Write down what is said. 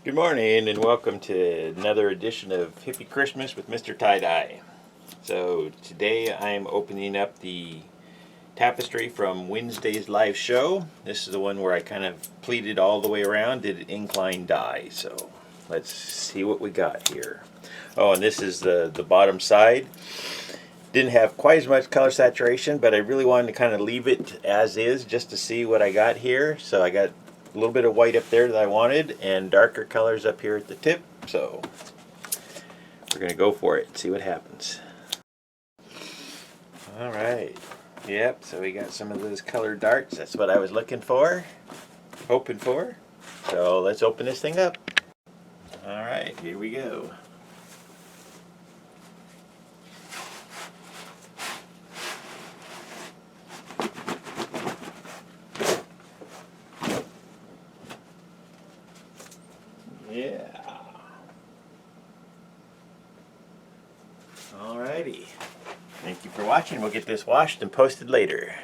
Good morning and welcome to another edition of Hippie Christmas with MrTieDye. So today I'm opening up the tapestry from Wednesday's live show. This is the one where I kind of pleated all the way around, did an incline dye. So let's see what we got here. Oh, and this is the bottom side. Didn't have quite as much color saturation, but I really wanted to kind of leave it as is just to see what I got here. So I got a little bit of white up there that I wanted and darker colors up here at the tip. So we're going to go for it and see what happens. Alright. Yep, so we got some of those colored darts. That's what I was looking for, hoping for. So let's open this thing up. Alright, here we go. Yeah. Alrighty. Thank you for watching. We'll get this washed and posted later.